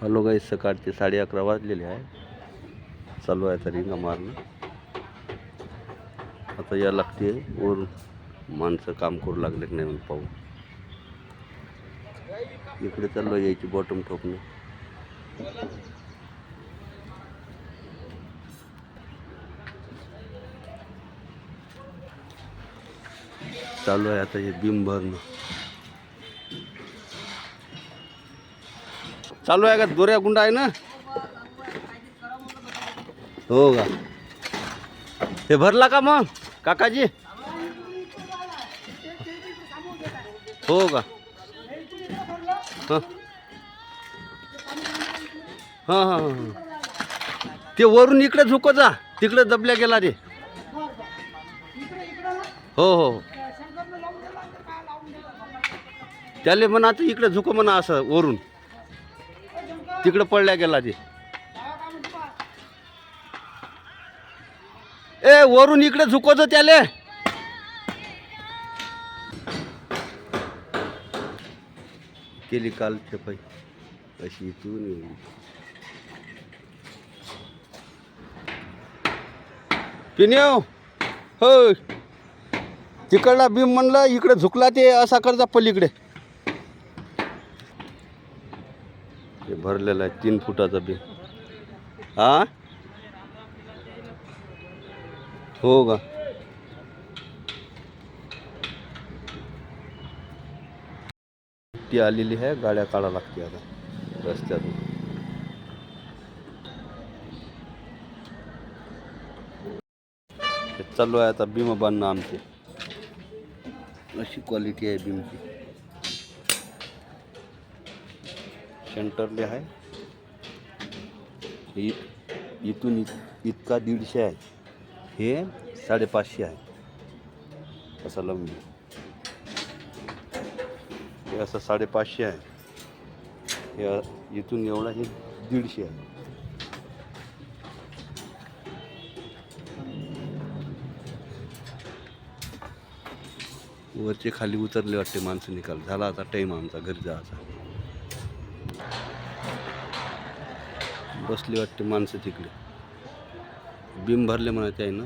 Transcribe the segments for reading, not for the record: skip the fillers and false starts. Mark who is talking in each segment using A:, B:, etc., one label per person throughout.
A: Hello गाईस, सकाळचे 11:30 वाजलेले आहे. चालू आहे आता रिंगा मारणं. आता या लागते वर माणसं काम करू लागले की नाही म्हणून पाहू. इकडे चालू आहे यायची बॉटम ठोकणं. चालू आहे आता हे बीम भरणं. चालू आहे का? दोऱ्या गुंडा आहे ना? हो का? हे भरला का मग काकाजी? हो का? हां हां हां हां. ते वरून इकडे झुको जा, तिकडे दबल्या गेला रे. हो हो, त्याले म्हणा आता इकडे झुको म्हणा, असं वरून तिकडे पडल्या गेला ते. ए वरून इकडे झुकोच त्याले. केली काल छपाई अशी इथून एवढी. पिन्यो हो, तिकडला बीम म्हणलं इकडे झुकला ते असा करता पलीकडे. ते भरलेला आहे 3 फुटाचा बीम. हा हो का? ती आलेली आहे, गाड्या काढा लागते आता रस्त्यातून. चालू आहे आता बीम बांधणं आमचे. अशी क्वालिटी आहे बीमची. सेंटरले आहे इथून इतका 150 आहे, हे 550 आहे. असा लावून हे असं 550 आहे. हे इथून एवढा हे 150 आहे. वरचे खाली उतरले वाटते माणसं. निकाल झाला आता, टाईम आमचा घरी जायचा. बसली वाटते माणसं तिकडे. बीम भरले म्हणायचे आहे ना.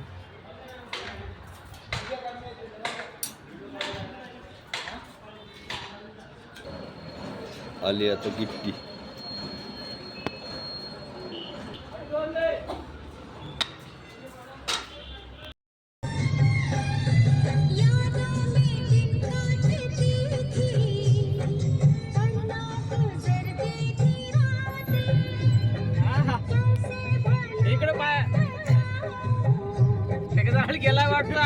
A: आली आता गिट्टी.
B: गेला वाटतं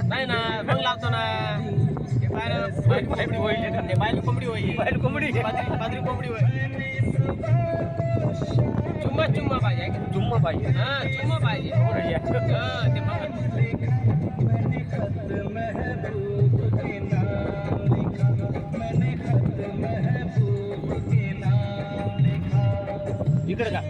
B: नाही ना, मग लावतो ना. बायला कोंबडी होई, बाजरी कोंबडी होई. चुम्मा पाहिजे, चुम्मा पाहिजे. हा चुम्मा पाहिजे. ते बघ इकडे का